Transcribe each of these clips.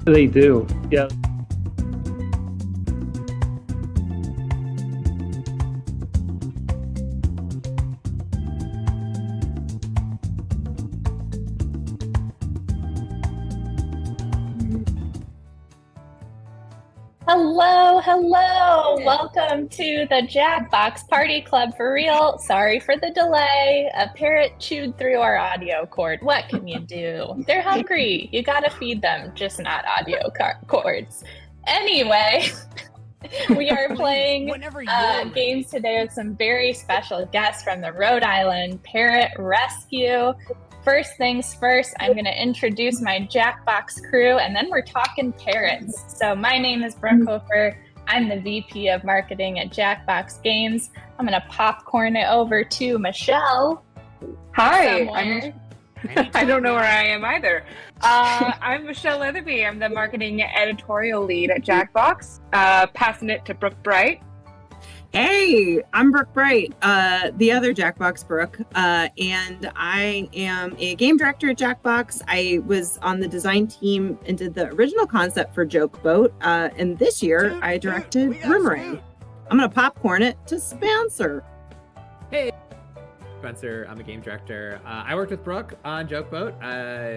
They do, yeah. Hello. Welcome to the Jackbox Party Club for real. Sorry for the delay. A parrot chewed through our audio cord. What can you do? They're hungry. You gotta feed them, just not audio cords. Anyway, we are playing games today with some very special guests from the Rhode Island Parrot Rescue. First things first, I'm going to introduce my Jackbox crew, and then we're talking parrots. So my name is Brooke Hofer. I'm the VP of Marketing at Jackbox Games. I'm going to popcorn it over to Michelle. Hi. I don't know where I am either. I'm Michelle Leatherby. I'm the Marketing Editorial Lead at Jackbox. Passing it to Brooke Bright. Hey, I'm Brooke Bright, the other Jackbox Brooke, and I am a game director at Jackbox. I was on the design team and did the original concept for Joke Boat, and this year I directed Boomerang. I'm going to popcorn it to Spencer. Hey, Spencer, I'm a game director. I worked with Brooke on Joke Boat.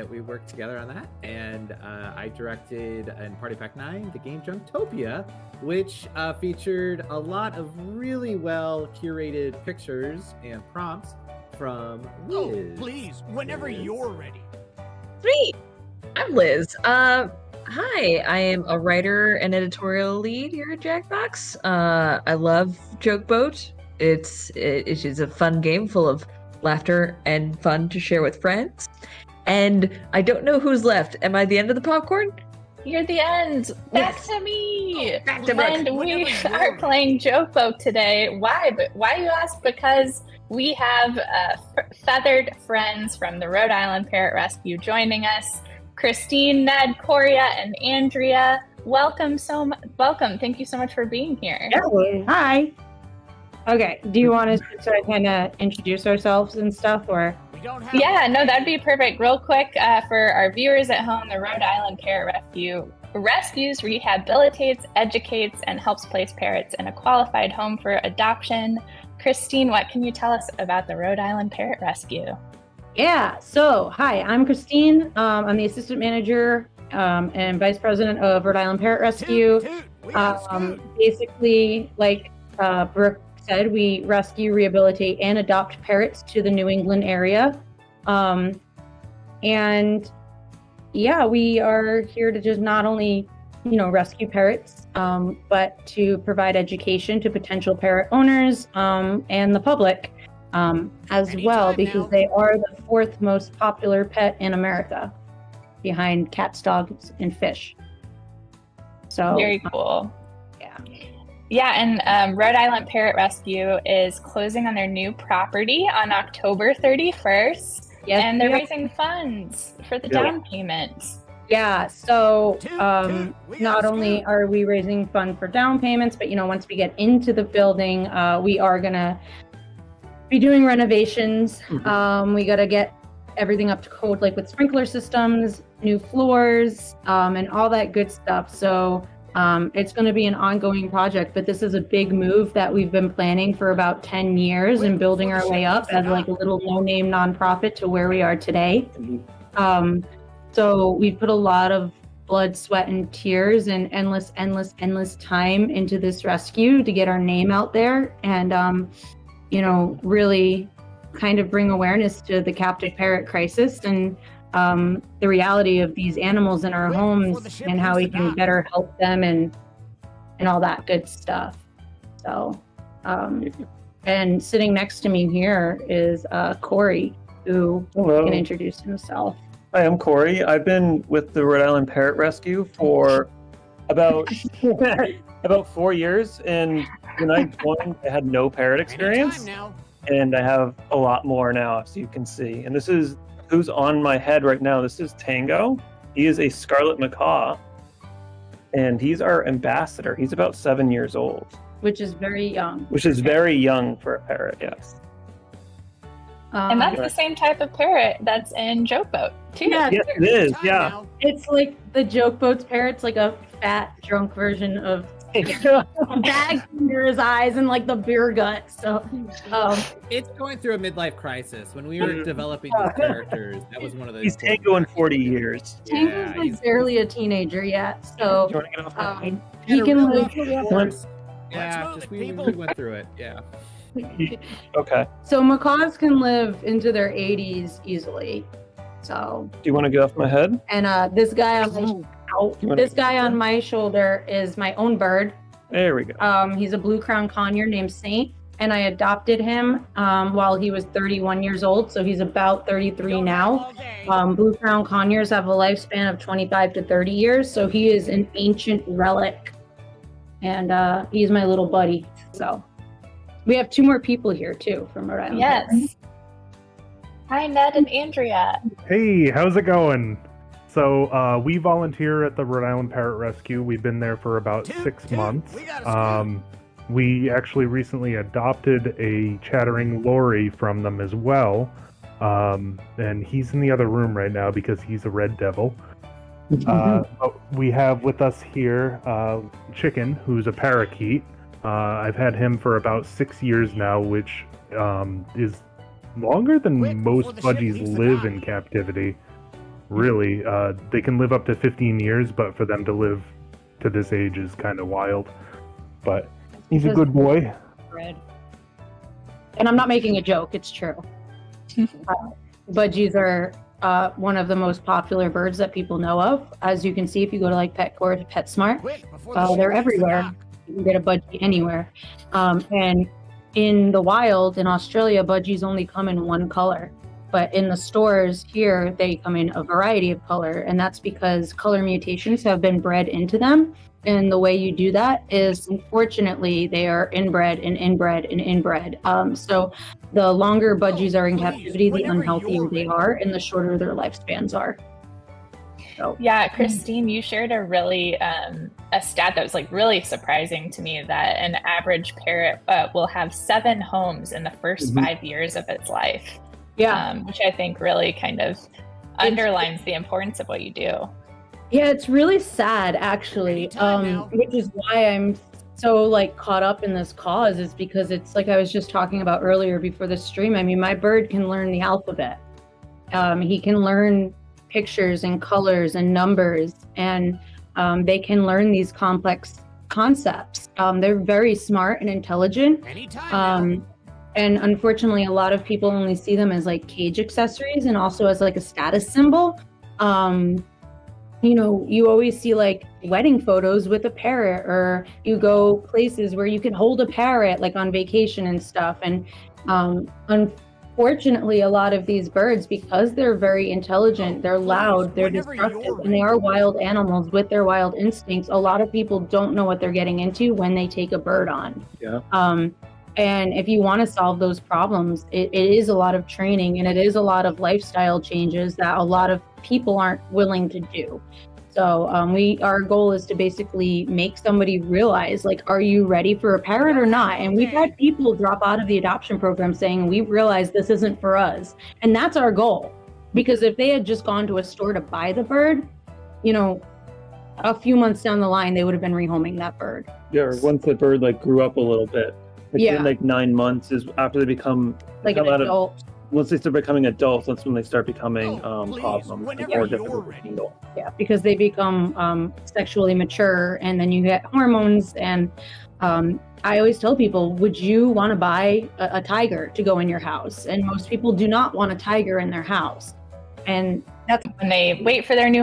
We worked together on that, and I directed in Party Pack 9 the game Junktopia, which featured a lot of really well curated pictures and prompts from Liz. Oh, please, whenever you're ready. Sweet. I'm Liz. Hi, I am a writer and editorial lead here at Jackbox. I love Joke Boat. It is a fun game full of laughter and fun to share with friends. And I don't know who's left. Am I the end of the popcorn? You're the end. Back to me. Oh, back to Brooke. And we are playing Joke Boat today. Why? But why, you ask? Because we have feathered friends from the Rhode Island Parrot Rescue joining us. Christine, Ned, Coria, and Andrea. Welcome. Thank you so much for being here. Yeah. Hi. Okay. Do you want us to kind of introduce ourselves and stuff, or? Yeah, no, that'd be perfect. Real quick, for our viewers at home, the Rhode Island Parrot Rescue rescues, rehabilitates, educates, and helps place parrots in a qualified home for adoption. Christine, what can you tell us about the Rhode Island Parrot Rescue? Yeah, so hi, I'm Christine. I'm the assistant manager and vice president of Rhode Island Parrot Rescue. Basically, like Brooke said, we rescue, rehabilitate, and adopt parrots to the New England area. And yeah, we are here to just not only, rescue parrots, but to provide education to potential parrot owners and the public as well, because they are the fourth most popular pet in America, behind cats, dogs, and fish. So very cool. Yeah, and Rhode Island Parrot Rescue is closing on their new property on October 31st, and they're raising funds for the down payments. Yeah, so not only are we raising funds for down payments, but once we get into the building, we are gonna be doing renovations. We gotta get everything up to code, like with sprinkler systems, new floors, and all that good stuff. So it's going to be an ongoing project, but this is a big move that we've been planning for about 10 years and building our way up as like a little no-name nonprofit to where we are today. So we put a lot of blood, sweat, and tears and endless time into this rescue to get our name out there and, really kind of bring awareness to the captive parrot crisis and the reality of these animals in our homes and how we can better help them and all that good stuff. So, and sitting next to me here is Corey, who can introduce himself. Hi, I'm Corey. I've been with the Rhode Island Parrot Rescue for about 4 years, and when I joined, I had no parrot experience, and I have a lot more now, as you can see. And this is who's on my head right now. This is Tango. He is a scarlet macaw, and he's our ambassador. He's about 7 years old. Which is very young. Which is very young for a parrot, yes. And that's the same type of parrot that's in Joke Boat, too. Yeah, Yes, it is. Yeah. it's like the Joke Boat's parrot's like a fat, drunk version of a bag under his eyes and like the beer gut. So It's going through a midlife crisis. When we were developing these characters, that was one of those. He's Tango in 40 years. Tango's like barely a teenager yet. So Do you want to get off my line? he can live. Yeah, just we went through it. Yeah. Okay. So macaws can live into their 80s easily. So Do you want to get off my head? and this guy on my shoulder is my own bird. There we go. He's a blue crown conure named Saint, and I adopted him while he was 31 years old, so he's about 33 now. Blue crown conures have a lifespan of 25 to 30 years, so he is an ancient relic, and he's my little buddy. So we have 2 more people here too from Rhode Island. Yes. Hi, Ned and Andrea. Hey, how's it going? So we volunteer at the Rhode Island Parrot Rescue. We've been there for about 6 months. We actually recently adopted a chattering Lori from them as well. And he's in the other room right now because he's a red devil. We have with us here Chicken, who's a parakeet. I've had him for about 6 years now, which is longer than most budgies live in captivity. Really, they can live up to 15 years, but for them to live to this age is kind of wild. But he's a good boy. And I'm not making a joke, it's true. Budgies are one of the most popular birds that people know of. As you can see, if you go to like Petcore, PetSmart, they're everywhere. You can get a budgie anywhere. And in the wild, in Australia, budgies only come in one color. But in the stores here, they come in a variety of color. And that's because color mutations have been bred into them. And the way you do that is, unfortunately, they are inbred and inbred and inbred. So the longer budgies are in captivity, the unhealthier they are and the shorter their lifespans are. So. Yeah, Christine, you shared a really a stat that was like really surprising to me, that an average parrot will have 7 homes in the first 5 years of its life. Yeah, which I think really kind of underlines the importance of what you do. Yeah, it's really sad, actually, which is why I'm so like caught up in this cause, is because it's like I was just talking about earlier before the stream. I mean, my bird can learn the alphabet. He can learn pictures and colors and numbers, and they can learn these complex concepts. They're very smart and intelligent. And unfortunately, a lot of people only see them as like cage accessories and also as like a status symbol. You know, you always see like wedding photos with a parrot, or you go places where you can hold a parrot like on vacation and stuff. And unfortunately, a lot of these birds, because they're very intelligent, they're loud, they're destructive, and they are wild animals with their wild instincts. A lot of people don't know what they're getting into when they take a bird on. Yeah. And if you want to solve those problems, it is a lot of training, and it is a lot of lifestyle changes that a lot of people aren't willing to do. So our goal is to basically make somebody realize, like, are you ready for a parrot or not? And we've had people drop out of the adoption program saying, we realize this isn't for us. And that's our goal. Because if they had just gone to a store to buy the bird, you know, a few months down the line, they would have been rehoming that bird. Yeah, or once the bird like grew up a little bit. Like, yeah. in, like 9 months is after they become like an adult. Once they start becoming adults, that's when they start becoming problems. More difficult to handle. Yeah, because they become sexually mature, and then you get hormones. And I always tell people, would you want to buy a tiger to go in your house? And most people do not want a tiger in their house. And that's when they wait for their new